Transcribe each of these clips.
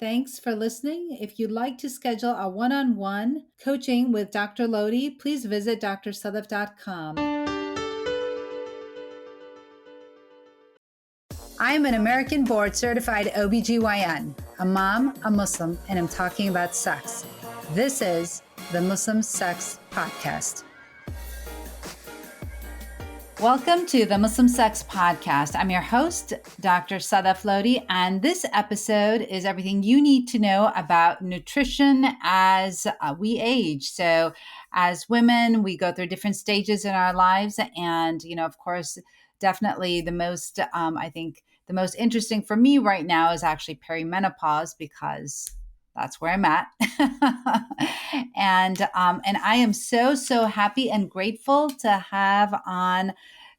Thanks for listening. If you'd like to schedule a one-on-one coaching with Dr. Lodhi, please visit drsadaf.com. I am an American board certified OBGYN, a mom, a Muslim, and I'm talking about sex. This is the Muslim Sex Podcast. Welcome to the Muslim Sex Podcast. I'm your host, Dr. Sadaf Lodhi, and this episode is everything you need to know about nutrition as we age. So as women, we go through different stages in our lives. And, of course, definitely the most, I think the most interesting for me right now is actually perimenopause because that's where I'm at. And I am so happy and grateful to have on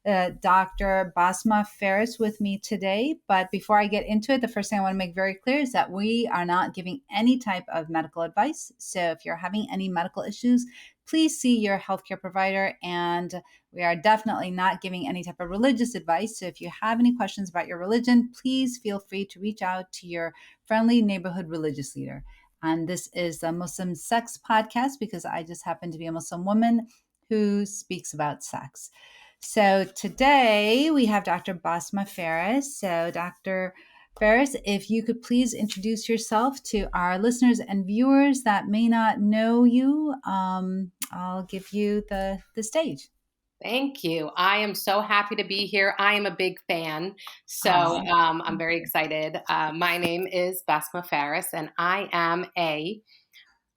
Dr. Basma Faris with me today. But before I get into it, the first thing I want to make very clear is that we are not giving any type of medical advice. So if you're having any medical issues, please see your healthcare provider. And we are definitely not giving any type of religious advice. So if you have any questions about your religion, please feel free to reach out to your friendly neighborhood religious leader. And this is the Muslim Sex Podcast because I just happen to be a Muslim woman who speaks about sex. So today we have Dr. Basma Faris. So Dr. Faris, if you could please introduce yourself to our listeners and viewers that may not know you, I'll give you the stage. Thank you. I am so happy to be here. I am a big fan. So I'm very excited. My name is Basma Faris, and I am a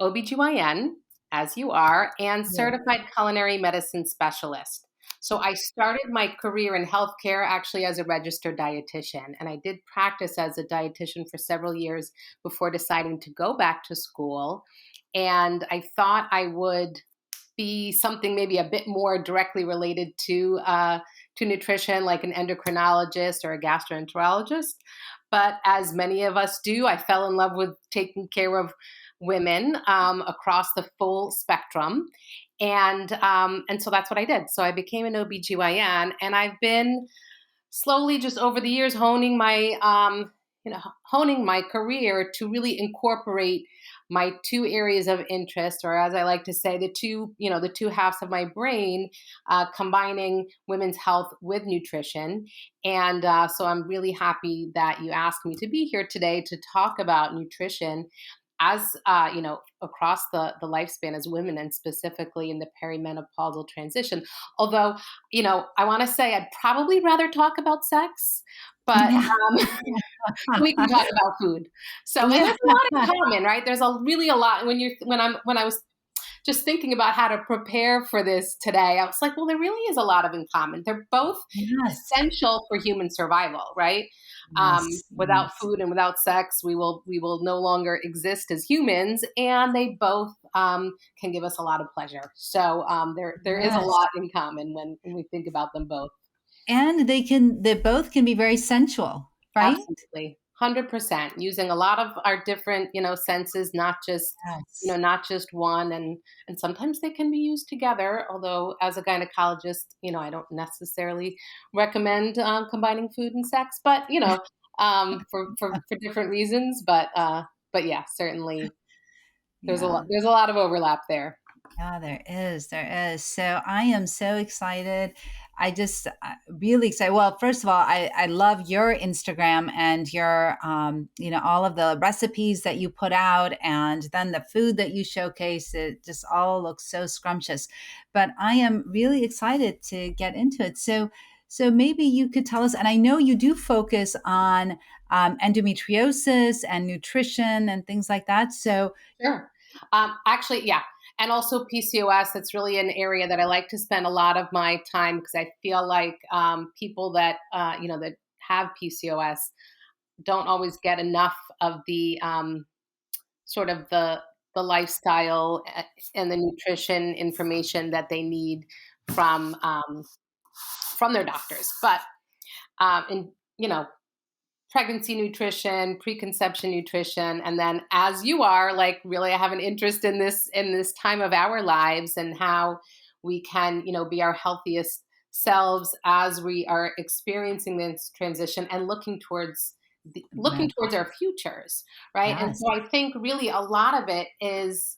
OBGYN, as you are, and certified culinary medicine specialist. So I started my career in healthcare actually as a registered dietitian, and I did practice as a dietitian for several years before deciding to go back to school. And I thought I would be something maybe a bit more directly related to nutrition, like an endocrinologist or a gastroenterologist. But as many of us do, I fell in love with taking care of women across the full spectrum. And so that's what I did. So I became an OBGYN, and I've been slowly just over the years honing my career to really incorporate my two areas of interest, or as I like to say, the two halves of my brain, combining women's health with nutrition. And so I'm really happy that you asked me to be here today to talk about nutrition as, across the lifespan as women, and specifically in the perimenopausal transition. Although, I want to say I'd probably rather talk about sex, but we can talk about food. So and there's a lot in common, right? There's really a lot when I was just thinking about how to prepare for this today, I was like, well, there really is a lot of in common. They're both essential for human survival, right? Without food and without sex, we will no longer exist as humans, and they both can give us a lot of pleasure. So there is a lot in common when we think about them both. And they both can be very sensual, right? Absolutely. 100%, using a lot of our different, senses, not just one. And sometimes they can be used together. Although as a gynecologist, I don't necessarily recommend combining food and sex, but, for different reasons. But yeah, certainly there's a lot of overlap there. Yeah, there is. So I am so excited. Really excited. Well, first of all, I love your Instagram and your, all of the recipes that you put out, and then the food that you showcase. It just all looks so scrumptious. But I am really excited to get into it. So maybe you could tell us, and I know you do focus on endometriosis and nutrition and things like that. So sure. Actually, yeah. And also PCOS, that's really an area that I like to spend a lot of my time, because I feel like people that, that have PCOS don't always get enough of the sort of the lifestyle and the nutrition information that they need from their doctors. But, pregnancy nutrition, preconception nutrition, and then as you are, like, really I have an interest in this time of our lives and how we can, be our healthiest selves as we are experiencing this transition and looking towards looking towards menopause. our futures, right? And Yes. so I think really a lot of it is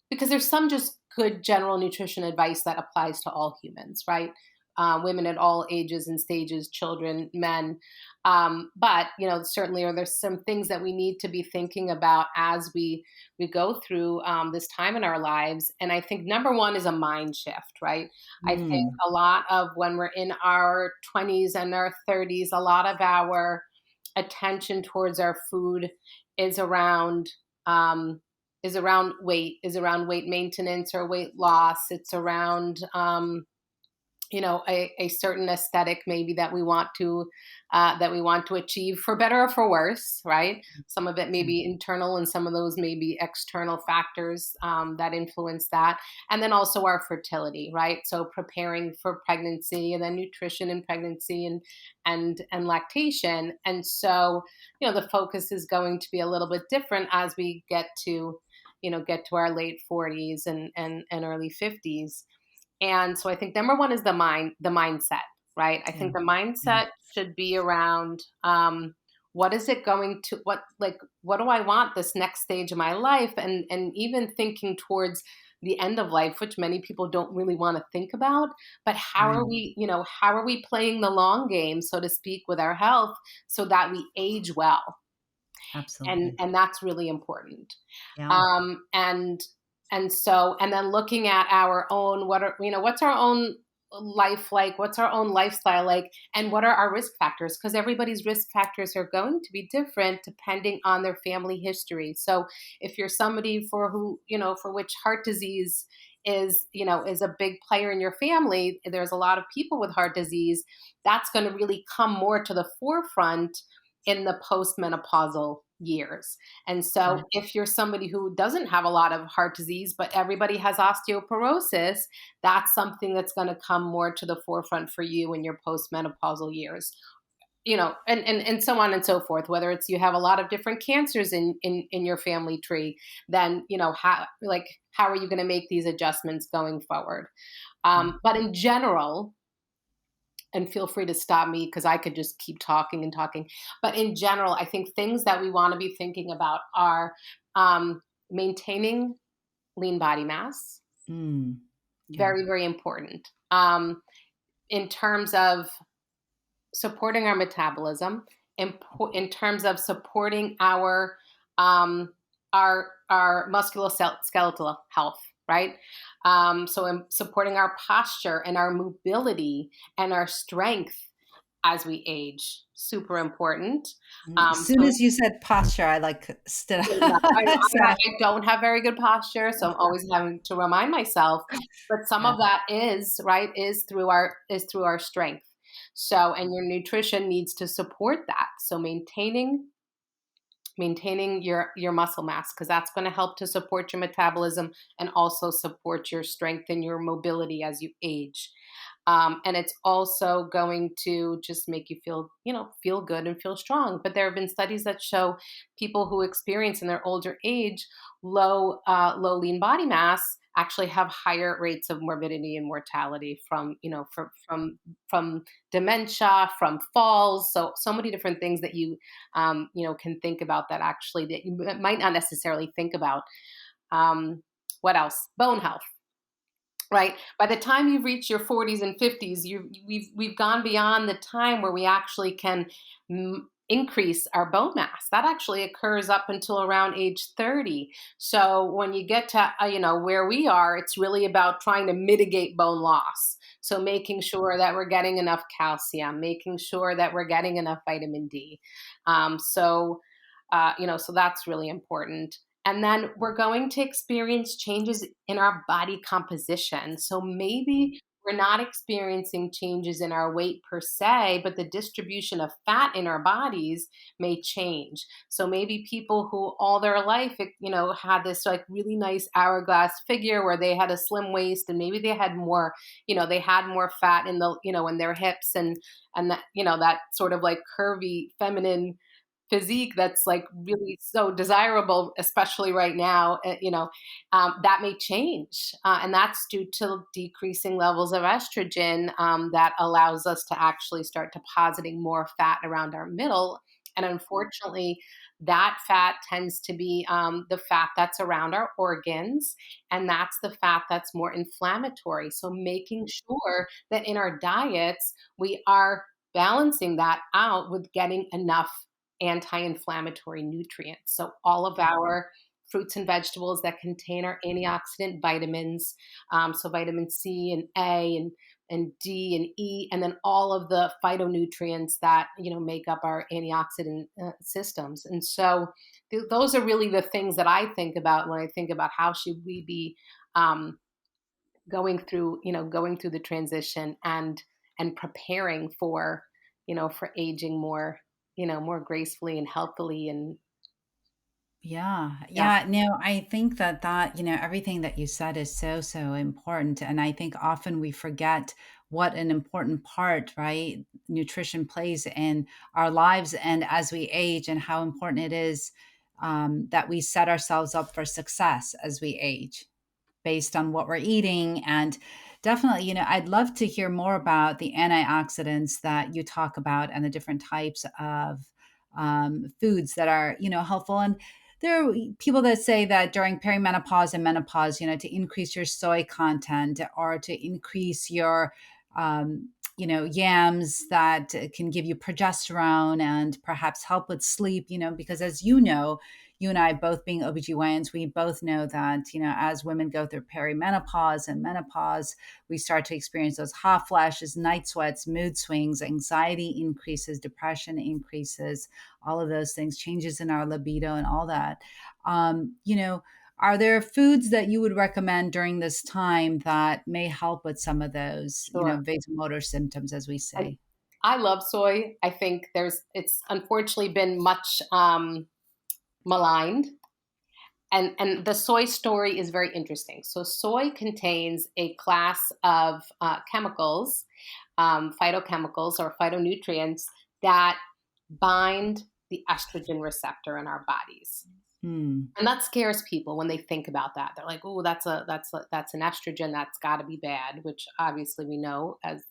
because there's some just good general nutrition advice that applies to all humans, right? Women at all ages and stages, children, men. But certainly, are there some things that we need to be thinking about as we go through this time in our lives? And I think number one is a mind shift, right? I think Mm, a lot of when we're in our 20s and our 30s, a lot of our attention towards our food is around is around weight maintenance or weight loss. It's around a certain aesthetic maybe that we want to achieve, for better or for worse, right? Some of it may yeah. be internal and some of those may be external factors that influence that. And then also our fertility, right? So preparing for pregnancy and then nutrition in pregnancy and lactation. And so the focus is going to be a little bit different as we get to our late 40s and early 50s. And so I think number one is the mindset, right? I Yeah. think the Yeah. mindset should be around what is it going to what do I want this next stage of my life, and even thinking towards the end of life, which many people don't really want to think about. But Right. how are we playing the long game, so to speak, with our health so that we age well? And Absolutely. that's really important. Yeah. Um and and so and then looking at our own, what's our own life like, what's our own lifestyle like, and what are our risk factors, because everybody's risk factors are going to be different depending on their family history. So if you're somebody for which heart disease is a big player in your family, there's a lot of people with heart disease, that's going to really come more to the forefront in the postmenopausal years. And so Right. if you're somebody who doesn't have a lot of heart disease, but everybody has osteoporosis, that's something that's going to come more to the forefront for you in your postmenopausal years. And so on and so forth. Whether it's you have a lot of different cancers in your family tree, then how are you going to make these adjustments going forward? Yeah. But in general, and feel free to stop me because I could just keep talking and talking. But in general, I think things that we want to be thinking about are maintaining lean body mass, Mm. Yeah. very, very important. In terms of supporting our metabolism, in terms of supporting um, our musculoskeletal health, right? So in supporting our posture and our mobility and our strength as we age, super important. As soon So as you said posture, I stood up. yeah, Sat up. I don't have very good posture, so I'm always having to remind myself. But some Yeah. of that is through our strength. So, and your nutrition needs to support that. So, maintaining your muscle mass, because that's going to help to support your metabolism and also support your strength and your mobility as you age. And it's also going to just make you feel good and feel strong. But there have been studies that show people who experience in their older age low lean body mass actually have higher rates of morbidity and mortality from dementia, from falls. So many different things that can think about, that actually that you might not necessarily think about. What else? Bone health, right? By the time you've reached your 40s and 50s, we've gone beyond the time where we actually can increase our bone mass. That actually occurs up until around age 30. So when you get to where we are, it's really about trying to mitigate bone loss. So making sure that we're getting enough calcium, making sure that we're getting enough vitamin D. So that's really important. And then we're going to experience changes in our body composition. So maybe we're not experiencing changes in our weight per se, but the distribution of fat in our bodies may change. So maybe people who all their life, had this like really nice hourglass figure where they had a slim waist, and maybe they had more fat in their hips, and that sort of like curvy feminine physique that's like really so desirable, especially right now, that may change. And that's due to decreasing levels of estrogen that allows us to actually start depositing more fat around our middle And unfortunately, that fat tends to be the fat that's around our organs, and that's the fat that's more inflammatory. So, making sure that in our diets, we are balancing that out with getting enough anti inflammatory nutrients. So, all of our fruits and vegetables that contain our antioxidant vitamins, so vitamin C and A and D and E, and then all of the phytonutrients that make up our antioxidant systems. And so those are really the things that I think about when I think about how should we be um, going through the transition and preparing for for aging more more gracefully and healthily and Yeah. yeah, Yeah. No, I think that everything that you said is so, so important. And I think often we forget what an important part, right, nutrition plays in our lives and as we age, and how important it is that we set ourselves up for success as we age based on what we're eating. And definitely, I'd love to hear more about the antioxidants that you talk about and the different types of foods that are, helpful. And there are people that say that during perimenopause and menopause, to increase your soy content or to increase your, yams that can give you progesterone and perhaps help with sleep, because as you and I both being OBGYNs, we both know that, as women go through perimenopause and menopause, we start to experience those hot flashes, night sweats, mood swings, anxiety increases, depression increases, all of those things, changes in our libido and all that. Are there foods that you would recommend during this time that may help with some of those, sure. vasomotor symptoms, as we I, say? I love soy. I think it's unfortunately been much maligned. And the soy story is very interesting. So soy contains a class of chemicals, phytochemicals or phytonutrients that bind the estrogen receptor in our bodies. Hmm. And that scares people when they think about that. They're like, "Oh, that's an estrogen. That's got to be bad." Which obviously we know as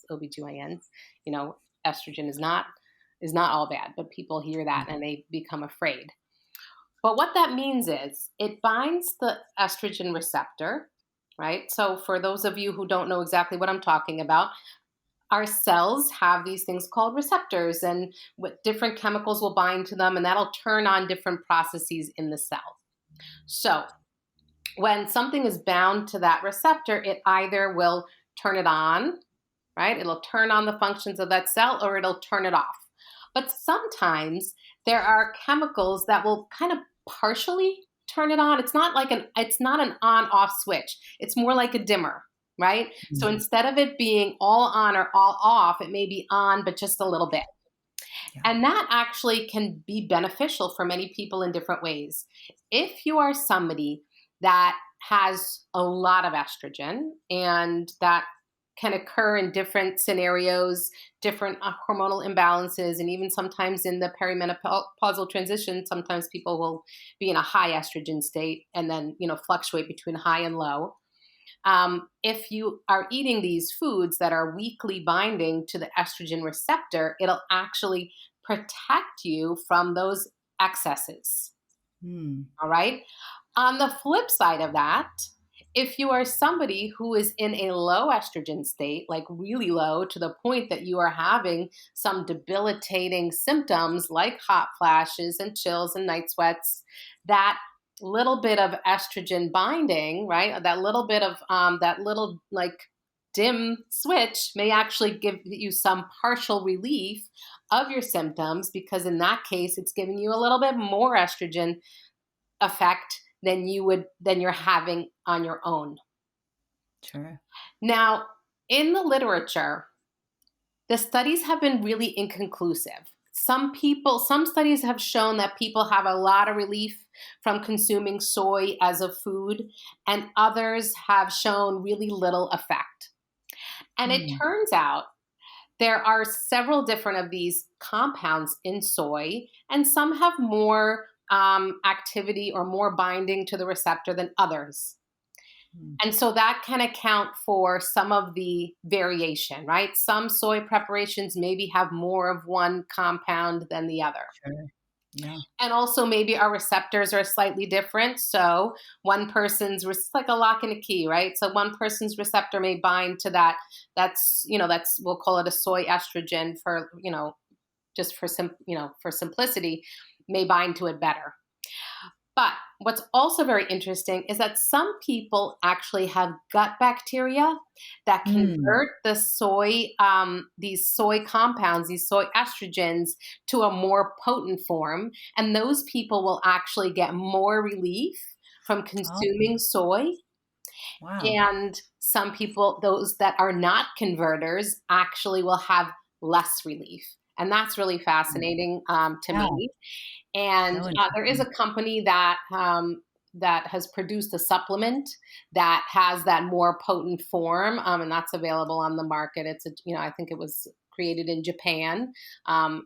OBGYNs, you know, estrogen is not all bad, but people hear that and they become afraid. But what that means is it binds the estrogen receptor, right? So for those of you who don't know exactly what I'm talking about, our cells have these things called receptors, and what different chemicals will bind to them, and that'll turn on different processes in the cell. So when something is bound to that receptor, it either will turn it on, right? It'll turn on the functions of that cell, or it'll turn it off. But sometimes there are chemicals that will kind of partially turn it on. It's not an on off switch. It's more like a dimmer, right? So Hmm. instead of it being all on or all off, it may be on but just a little bit. Yeah. And that actually can be beneficial for many people in different ways. If you are somebody that has a lot of estrogen, and that can occur in different scenarios, different hormonal imbalances, and even sometimes in the perimenopausal transition, sometimes people will be in a high estrogen state and then, fluctuate between high and low. If you are eating these foods that are weakly binding to the estrogen receptor, it'll actually protect you from those excesses. Hmm. All right. On the flip side of that, if you are somebody who is in a low estrogen state, like really low to the point that you are having some debilitating symptoms like hot flashes and chills and night sweats, that little bit of estrogen binding, right? That little bit of that little like dim switch may actually give you some partial relief of your symptoms, because in that case, it's giving you a little bit more estrogen effect than you're having on your own. Sure. Now, in the literature, the studies have been really inconclusive. Some studies have shown that people have a lot of relief from consuming soy as a food, and others have shown really little effect. And it Hmm. turns out there are several different of these compounds in soy, and some have more activity or more binding to the receptor than others. Mm. And so that can account for some of the variation, right? Some soy preparations maybe have more of one compound than the other. Sure. Yeah. And also maybe our receptors are slightly different. So one person's it's like a lock and a key, right? So one person's receptor may bind to that. That's we'll call it a soy estrogen for, just for for simplicity, may bind to it better. But what's also very interesting is that some people actually have gut bacteria that Mm. convert these soy compounds, these soy estrogens, to a more potent form. And those people will actually get more relief from Oh, consuming soy. wow. And some people, those that are not converters, actually will have less relief. And that's really fascinating to Yeah. me. And So there is a interesting. company that has produced a supplement that has that more potent form, and that's available on the market. I think it was created in Japan,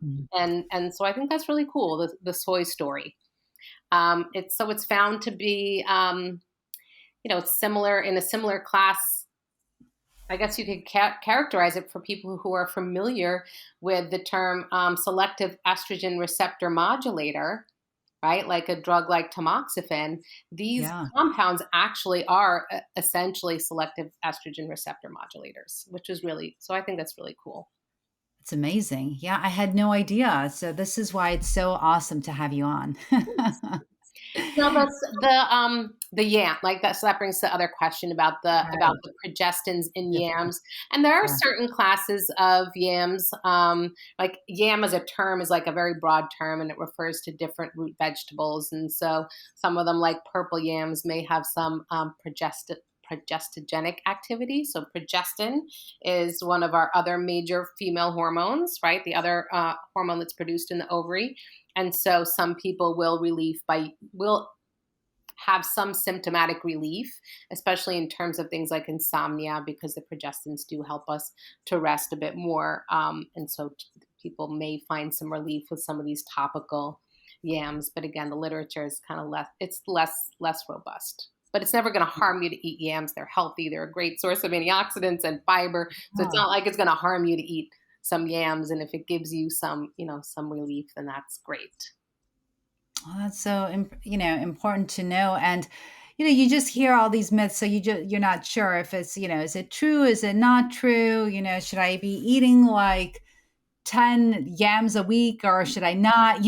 Mm. and so I think that's really cool. The soy story. It's found to be it's similar in a similar class. I guess you could characterize it for people who are familiar with the term selective estrogen receptor modulator, right? Like a drug like tamoxifen, these Yeah. compounds actually are essentially selective estrogen receptor modulators, which is really, so I think that's really cool. It's amazing. Yeah, I had no idea. So this is why it's so awesome to have you on. No, the yam, like that. So that brings the other question about Right. the progestins in Different. yams, and there are Yeah. certain classes of yams. Like yam as a term is like a very broad term, and it refers to different root vegetables. And so some of them, like purple yams, may have some progestogenic activity. So progestin is one of our other major female hormones, right? The other hormone that's produced in the ovary. And so some people will have some symptomatic relief, especially in terms of things like insomnia, because the progestins do help us to rest a bit more. And so people may find some relief with some of these topical yams. But again, the literature is kind of less robust. But it's never going to harm you to eat yams. They're healthy. They're a great source of antioxidants and fiber. So it's Oh, not like it's going to harm you to eat some yams. And if it gives you some relief, then that's great. well, that's so important to know. And you just hear all these myths, so you're not sure if it's is it true, is it not true? Should I be eating like 10 yams a week or should I not?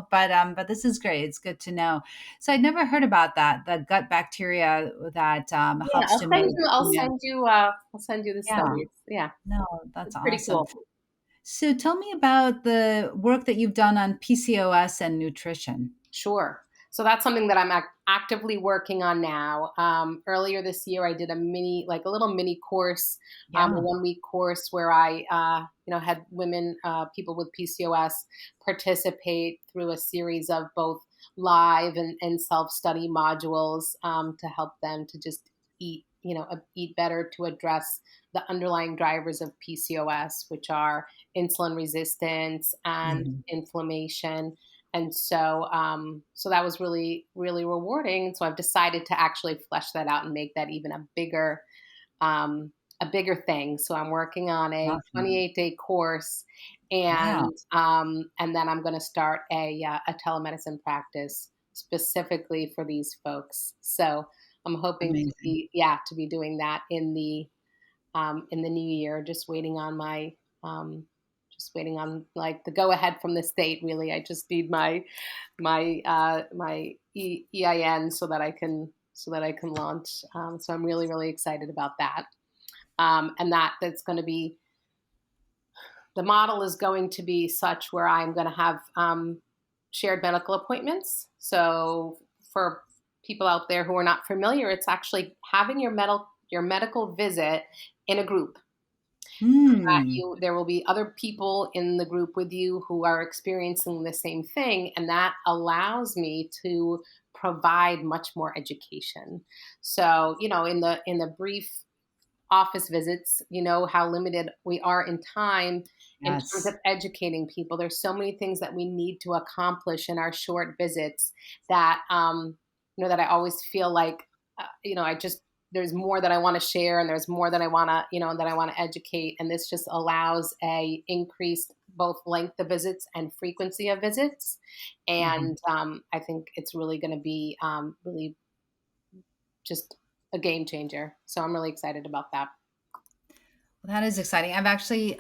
But this is great. It's good to know. So I'd never heard about that, the gut bacteria that Yeah, helps to make, I'll send you the yeah, studies. Yeah, no, that's it's pretty awesome. cool. So tell me about the work that you've done on PCOS and nutrition. Sure. So that's something that I'm actively working on now. Earlier this year, I did a little mini course, a Yeah. 1 week course where I, had women, people with PCOS, participate through a series of both live and self study modules to help them to just eat better to address the underlying drivers of PCOS, which are insulin resistance and Mhm. inflammation. And so that was really, really rewarding. So I've decided to actually flesh that out and make that even um, a bigger thing. So I'm working on a Awesome. 28-day course, Wow. and then I'm going to start a telemedicine practice specifically for these folks. So I'm hoping Amazing. to be doing that in the new year. Um, just waiting on like the go ahead from the state. Really, I just need my EIN so that I can launch. So I'm really really excited about that. And that's going to be the model is going to be such where I'm going to have shared medical appointments. So for people out there who are not familiar, it's actually having your medical visit in a group. Hmm. There will be other people in the group with you who are experiencing the same thing, and that allows me to provide much more education. So in the brief office visits, how limited we are in time in terms of Yes. educating people. There's so many things that we need to accomplish in our short visits that that I always feel like I just there's more that I want to share, and there's more that I want to, that I want to educate. And this just allows a increased both length of visits and frequency of visits. Mhm. And I think it's really going to be really just a game changer. So I'm really excited about that. Well, that is exciting. I've actually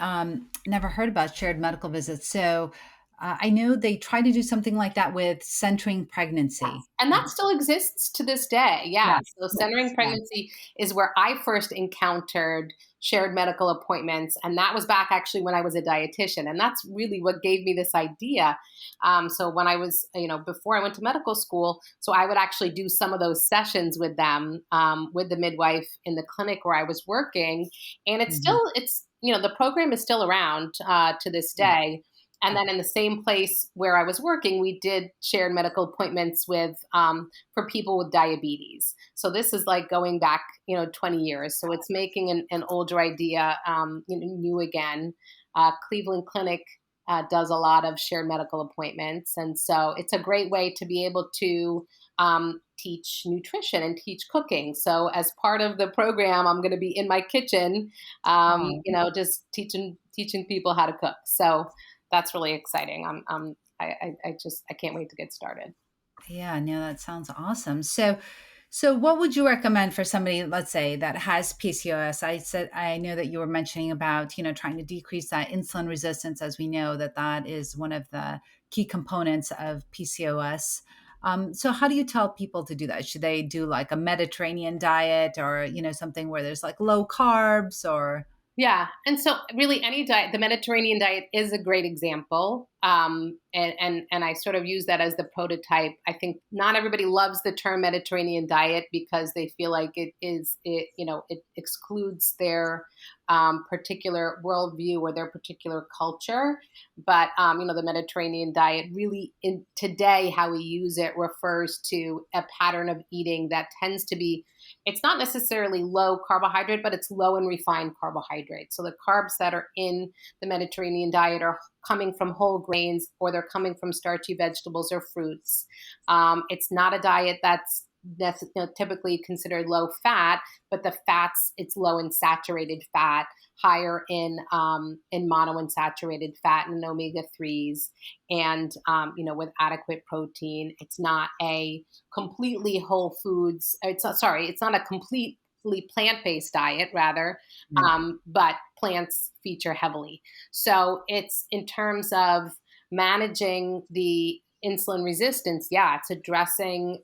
never heard about shared medical visits. So I know they try to do something like that with centering pregnancy. And that still exists to this day. Yeah. Yes. So centering Yes. Yeah. pregnancy is where I first encountered shared medical appointments. And that was back actually when I was a dietitian. And that's really what gave me this idea. So when I was, before I went to medical school, so I would actually do some of those sessions with them, with the midwife in the clinic where I was working. And Mhm. the program is still around to this Yeah. day. And then in the same place where I was working, we did shared medical appointments with for people with diabetes. So this is like going back, 20 years. So it's making an older idea new again. Cleveland Clinic does a lot of shared medical appointments, and so it's a great way to be able to teach nutrition and teach cooking. So as part of the program, I'm going to be in my kitchen, Oh, just teaching people how to cook. So that's really exciting. I can't wait to get started. yeah. No, that sounds awesome. So what would you recommend for somebody, let's say, that has PCOS? I know that you were mentioning about, trying to decrease that insulin resistance, as we know that that is one of the key components of PCOS. So how do you tell people to do that? Should they do like a Mediterranean diet, or, something where there's like low carbs, or? Yeah, and so really any diet, the Mediterranean diet is a great example, and I sort of use that as the prototype. I think not everybody loves the term Mediterranean diet because they feel like it excludes their particular worldview or their particular culture. But the Mediterranean diet really, in today, how we use it refers to a pattern of eating that tends to be, it's not necessarily low carbohydrate, but it's low in refined carbohydrate. So the carbs that are in the Mediterranean diet are coming from whole grains, or they're coming from starchy vegetables or fruits. It's not a diet that's typically considered low fat, but the fats, it's low in saturated fat, higher in monounsaturated fat and omega 3s, and with adequate protein. It's not a completely whole foods. It's not a completely plant-based diet, rather, Right. but plants feature heavily. So it's in terms of managing the insulin resistance. Yeah, it's addressing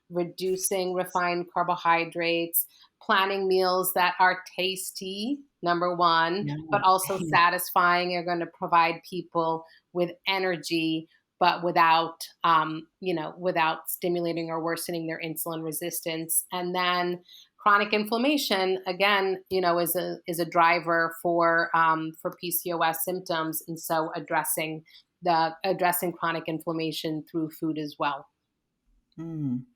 reducing refined carbohydrates, planning meals that are tasty, number one, Yeah. but also satisfying. Are going to provide people with energy, but without stimulating or worsening their insulin resistance. And then chronic inflammation, again, is a driver for PCOS symptoms, and so addressing chronic inflammation through food as well. Mm.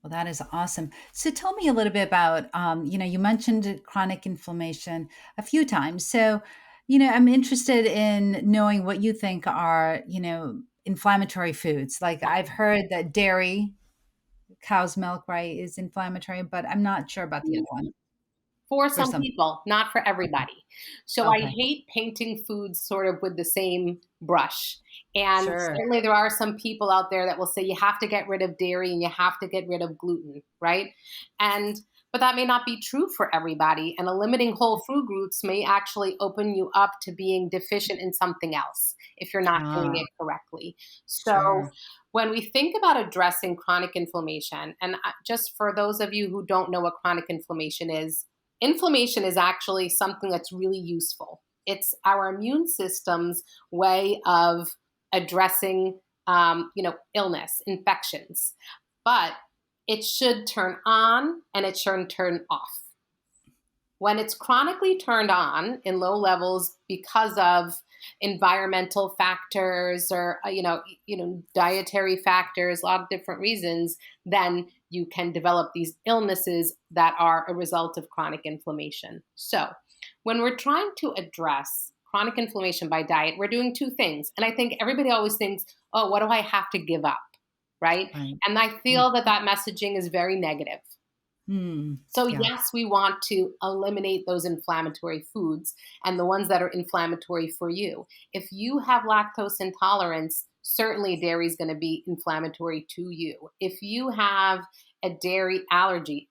Well, that is awesome. So tell me a little bit about, you mentioned chronic inflammation a few times. So, I'm interested in knowing what you think are, inflammatory foods. Like I've heard that dairy, cow's milk, right, is inflammatory, but I'm not sure about the other one. For For some some. people, not for everybody. So I Okay. hate painting foods sort of with the same brush. And Sure. certainly there are some people out there that will say you have to get rid of dairy and you have to get rid of gluten, right? And but that may not be true for everybody. And limiting whole food groups may actually open you up to being deficient in something else if you're not doing Ah, it correctly. So sure. when we think about addressing chronic inflammation, and just for those of you who don't know what chronic inflammation is actually something that's really useful. It's our immune system's way of addressing, illness, infections. But it should turn on and it should turn off. When it's chronically turned on in low levels because of environmental factors or dietary factors, a lot of different reasons, then you can develop these illnesses that are a result of chronic inflammation. So when we're trying to address chronic inflammation by diet, we're doing two things. And I think everybody always thinks, oh, what do I have to give up? Right. Right. And I Mm. feel that messaging is very negative. So Yeah. yes, we want to eliminate those inflammatory foods and the ones that are inflammatory for you. If you have lactose intolerance, certainly dairy is going to be inflammatory to you. If you have a dairy allergy,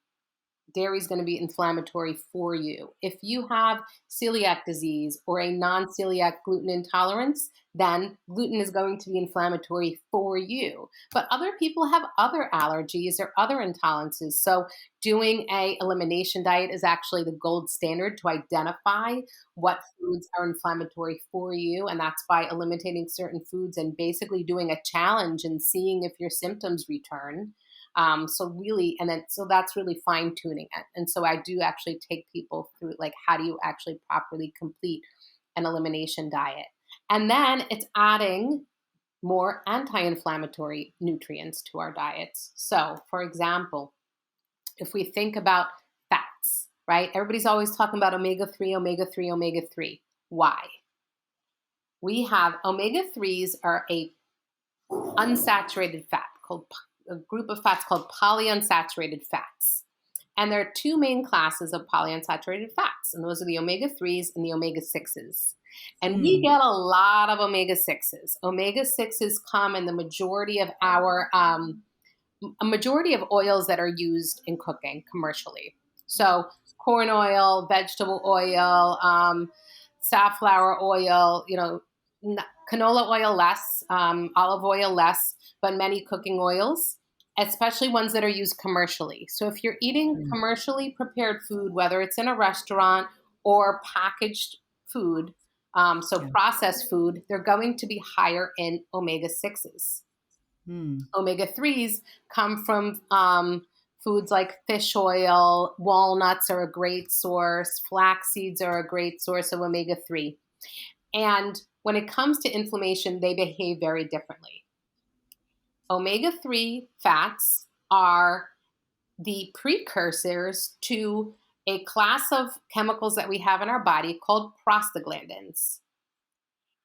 dairy is going to be inflammatory for you. If you have celiac disease or a non celiac gluten intolerance, then gluten is going to be inflammatory for you. But other people have other allergies or other intolerances. So doing a elimination diet is actually the gold standard to identify what foods are inflammatory for you. And that's by eliminating certain foods and basically doing a challenge and seeing if your symptoms return. So really, and then so that's really fine tuning it. And so I do actually take people through like how do you actually properly complete an elimination diet, and then it's adding more anti-inflammatory nutrients to our diets. So, for example, if we think about fats, right? Everybody's always talking about omega 3, omega 3, omega 3. Why? We have omega 3s are a unsaturated fat called a group of fats called polyunsaturated fats. And there are two main classes of polyunsaturated fats, and those are the omega 3s and the omega 6s. And we Mm, get a lot of omega 6s. Omega 6s come in the majority of our a majority of oils that are used in cooking commercially. So corn oil, vegetable oil, safflower oil, canola oil less, olive oil less, but many cooking oils, especially ones that are used commercially. So if you're eating mm, commercially prepared food, whether it's in a restaurant or packaged food, so yeah. processed food, they're going to be higher in omega 6s. Mm, Omega 3s come from foods like fish oil, walnuts are a great source, flax seeds are a great source of omega 3. And when it comes to inflammation, they behave very differently. Omega 3 fats are the precursors to a class of chemicals that we have in our body called prostaglandins.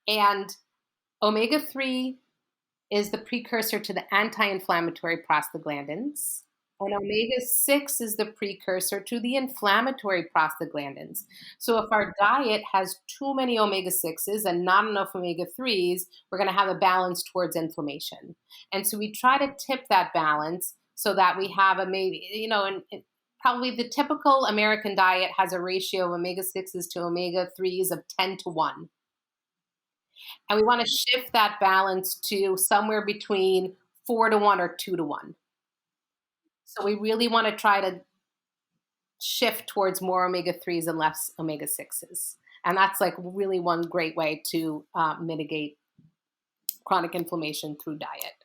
And omega 3 is the precursor to the anti inflammatory prostaglandins. And omega 6 is the precursor to the inflammatory prostaglandins. So, if our diet has too many omega 6s and not enough omega 3s, we're going to have a balance towards inflammation. And so, we try to tip that balance so that we have a maybe, and probably the typical American diet has a ratio of omega 6s to omega 3s of 10 to 1. And we want to shift that balance to somewhere between 4 to 1 or 2 to 1. So we really want to try to shift towards more omega 3s and less omega 6s. And that's like really one great way to mitigate chronic inflammation through diet.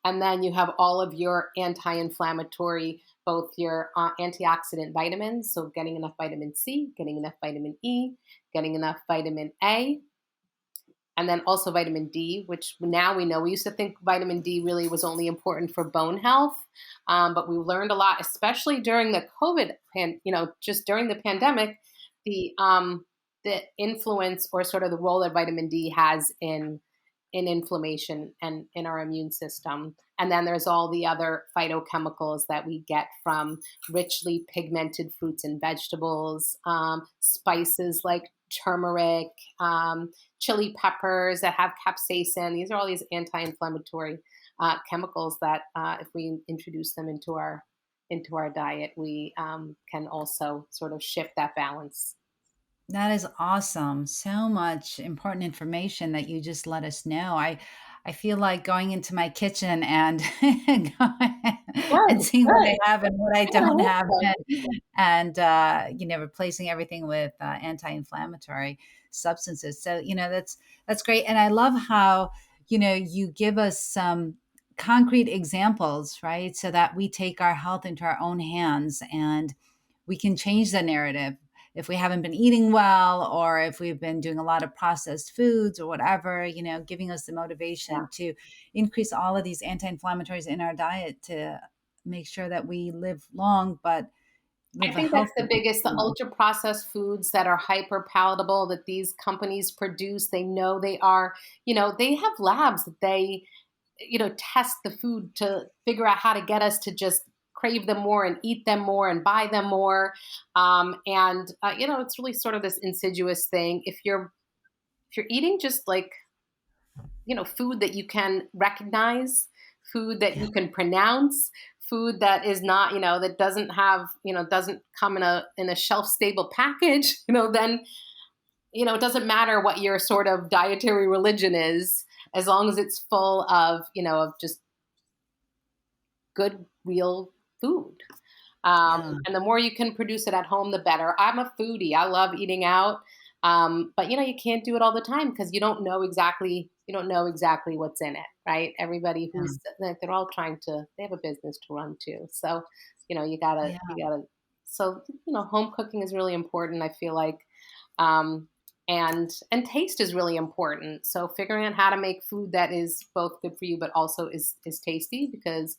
And then you have all of your anti inflammatory, both your antioxidant vitamins. So getting enough vitamin C, getting enough vitamin E, getting enough vitamin A, and then also vitamin D, which now we know. We used to think vitamin D really was only important for bone health, but we learned a lot, especially during the COVID, just during the pandemic, the influence or sort of the role that vitamin D has in inflammation and in our immune system. And then there's all the other phytochemicals that we get from richly pigmented fruits and vegetables, spices like turmeric, chili peppers that have capsaicin. These are all these anti-inflammatory chemicals that, if we introduce them into our diet, we can also sort of shift that balance. that is awesome. So much important information that you just let us know. I feel like going into my kitchen and and Good, seeing what I good. have and what I Yeah, I don't hope have, so. and replacing everything with anti-inflammatory substances. So that's great, and I love how you give us some concrete examples, right? So that we take our health into our own hands and we can change the narrative if we haven't been eating well or if we've been doing a lot of processed foods or whatever, giving us the Yeah. motivation to increase all of these anti-inflammatories in our diet to make sure that we live long but I live a think that's healthy the biggest, the life. ultra processed foods that are hyper palatable that these companies produce. They know they are, they have labs that they, test the food to figure out how to get us to just crave them more and eat them more and buy them more. It's really sort of this insidious thing. If you're eating just like, food that you can recognize, food that Yeah. you can pronounce, food that is not, that doesn't have, doesn't come in a shelf stable package, then, it doesn't matter what your sort of dietary religion is, as long as it's full of, of just good, real food. Yeah. And the more you can produce it at home, the better. I'm a foodie. I love eating out. But you can't do it all the time because you don't know exactly what's in it, right? Everybody Yeah. who's like, they're all they have a business to run too. So, Yeah. so, home cooking is really important. I feel like, um, and taste is really important. So figuring out how to make food that is both good for you, but also is tasty, because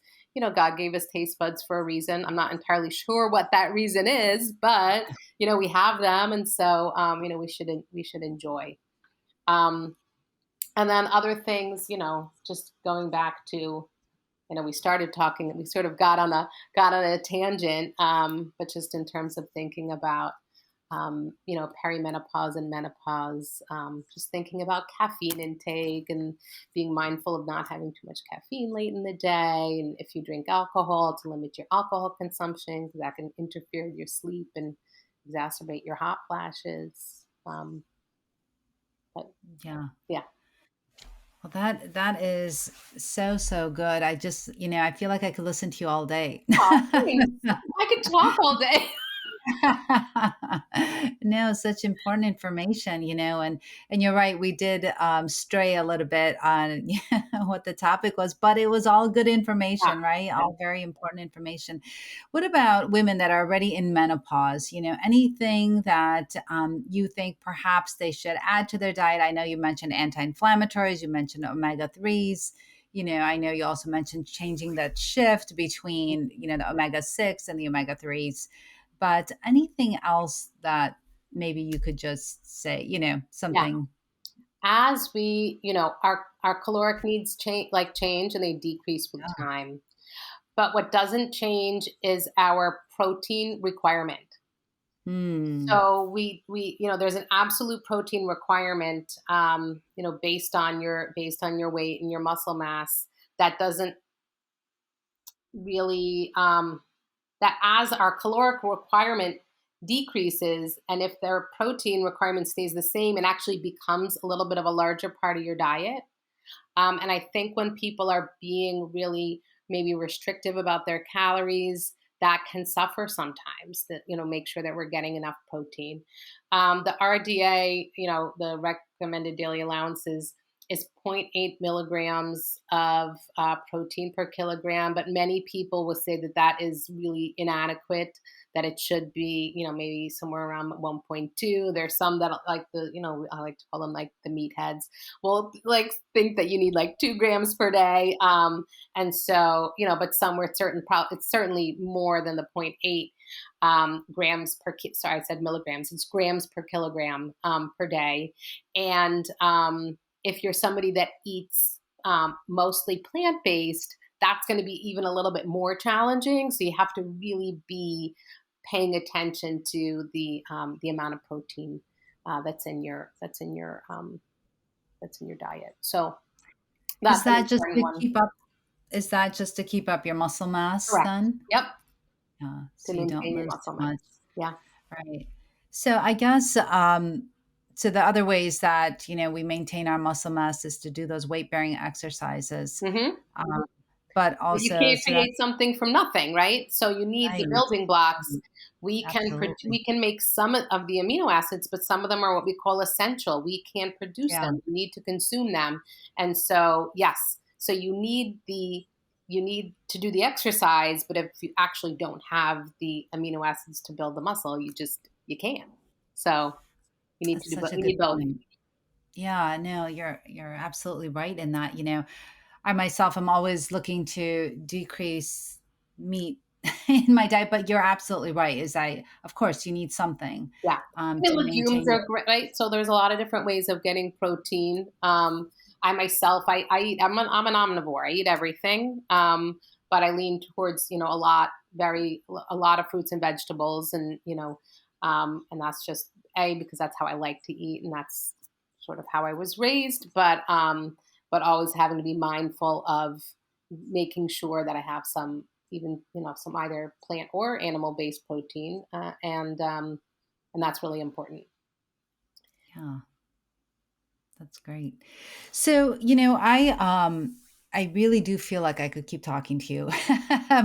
God gave us taste buds for a reason. I'm not entirely sure what that reason is, but we have them, and so we should enjoy. Um, and then other things, just going back to, we started talking, we sort of got on a tangent, but just in terms of thinking about perimenopause and menopause, just thinking about caffeine intake and being mindful of not having too much caffeine late in the day. And if you drink alcohol, to limit your alcohol consumption, because that can interfere with your sleep and exacerbate your hot flashes. But Yeah. yeah. Well, that is so, so good. I just, I feel like I could listen to you all day. Oh, thanks. I could talk all day. No, such important information, and you're right. We did stray a little bit on what the topic was, but it was all good Yeah. information, right? All very important information. What about women that are already in menopause? Anything that you think perhaps they should add to their diet? I know you mentioned anti-inflammatories, you mentioned omega 3s. I know you also mentioned changing that shift between, the omega 6 and the omega 3s, but anything else that maybe you could just say, Yeah. something. As we, our caloric needs change and they decrease with Yeah. time. But what doesn't change is our protein requirement. Hmm. So there's an absolute protein requirement, based on your weight and your muscle mass, that doesn't really, that as our caloric requirement decreases, and if their protein requirement stays the same, it actually becomes a little bit of a larger part of your diet. And I think when people are being really maybe restrictive about their calories, that can suffer sometimes. That, make sure that we're getting enough protein. The RDA, the recommended daily allowance is zero point 0.8 milligrams of protein per kilogram, but many people will say that that is really inadequate, that it should be, maybe somewhere around 1.2. There's some that like I like to call them like the meatheads, will like think that you need like 2 grams per day. And so, but somewhere it's certainly more than the zero point 0.8 grams sorry, I said milligrams, it's grams per kilogram per day. And if you're somebody that eats mostly plant based, that's going to be even a little bit more challenging. So you have to really be paying attention to the amount of protein that's in your diet. So Is that's an that just important to one. keep up? Is that just to keep up your muscle mass Correct. then? Yep. Yeah, To so you don't maintain your lose too muscle much. mass. Yeah. Right. So I guess so the other ways that we maintain our muscle mass is to do those weight bearing exercises. Hmm. Um, but But you also can't so that create something from nothing, right? So you need the right, building blocks. right, We can absolutely. we can make some of the amino acids, but some of them are what we call essential. We can't produce Yeah. them. We need to consume them. And so, yes, so you need to do the exercise, but if you actually don't have the amino acids to build the muscle, you can't. So you need to That's do such but a you good need both. point. Yeah, no, you're absolutely right in that. I myself am always looking to decrease meat in my diet, but you're absolutely right. Of course, you need something Yeah. to And legumes maintain are your. great, right? So there's a lot of different ways of getting protein. I myself, I eat, I'm an omnivore. I eat everything. but I lean towards, a lot of fruits and vegetables, and and that's just because that's how I like to eat, and that's sort of how I was raised. But always having to be mindful of making sure that I have some, even some either plant or animal based protein, and that's really important. Yeah. That's great. So, I really do feel like I could keep talking to you,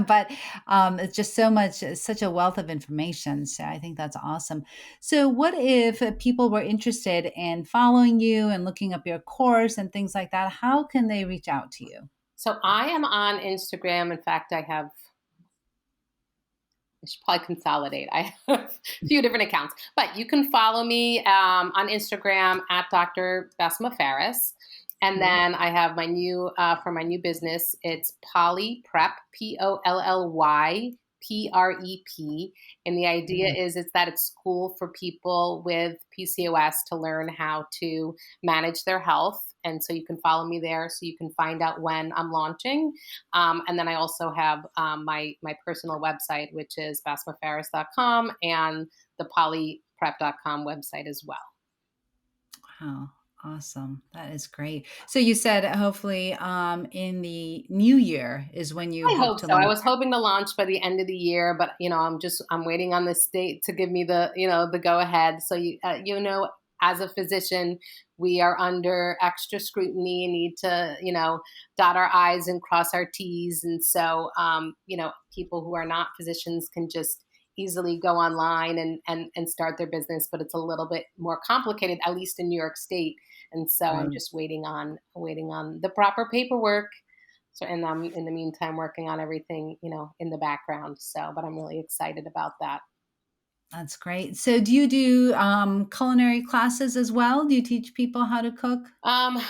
but it's just so much, such a wealth of information. So I think that's awesome. So, what if people were interested in following you and looking up your course and things like that? How can they reach out to you? So I am on Instagram. In fact, I should probably consolidate. I have a few different accounts, but you can follow me on Instagram at Dr. Basma Faris. And then I have my new, for my new business, it's Poly Prep, POLLYPREP. And the idea is that it's school for people with PCOS to learn how to manage their health. And so you can follow me there so you can find out when I'm launching. And then I also have my personal website, which is basmafaris.com, and the polyprep.com website as well. Wow. Awesome. That is great. So you said hopefully in the new year is when you I hope hope to so. I launch. was hoping to launch by the end of the year, but I'm waiting on the state to give me the go ahead. So as a physician, we are under extra scrutiny and need to dot our I's and cross our T's, and so people who are not physicians can just easily go online and start their business, but it's a little bit more complicated, at least in New York State. And so I'm Right. just waiting on the proper paperwork. So, and I'm in the meantime working on everything, in the background. So, but I'm really excited about that. That's great. So do you do culinary classes as well? Do you teach people how to cook? Um,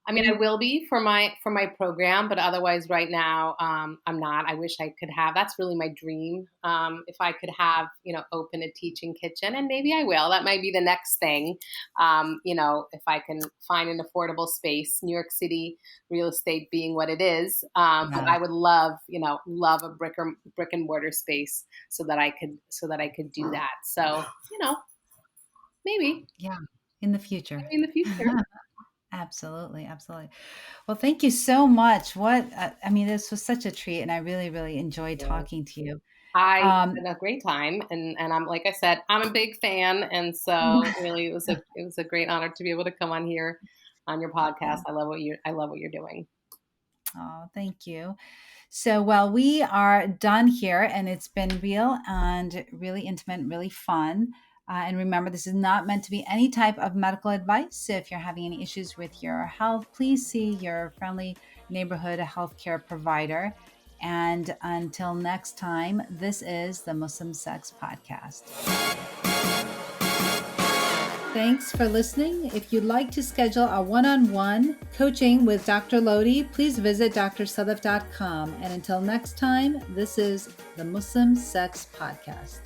I mean, I will be for my program, but otherwise, right now, I'm not. I wish I could have. That's really my dream. If I could have, open a teaching kitchen, and maybe I will. That might be the next thing. If I can find an affordable space, New York City real estate being what it is. But Yeah. I would love a brick and mortar space so that I could do that. So, maybe Yeah. In the future. maybe in the future. Absolutely. Absolutely. Well, thank you so much. This was such a treat and I really, really enjoyed Yeah. talking to you. I Um, had a great time, and I'm like I said, I'm a big fan, and so really it was a great honor to be able to come on here on your podcast. I love what you're doing. oh, thank you. So, well, we are done here, and it's been real and really intimate, really fun. And remember, this is not meant to be any type of medical advice. So, if you're having any issues with your health, please see your friendly neighborhood healthcare provider. And until next time, this is the Muslim Sex Podcast. Thanks for listening. If you'd like to schedule a one-on-one coaching with Dr. Lodhi, please visit drsadaf.com. And until next time, this is the Muslim Sex Podcast.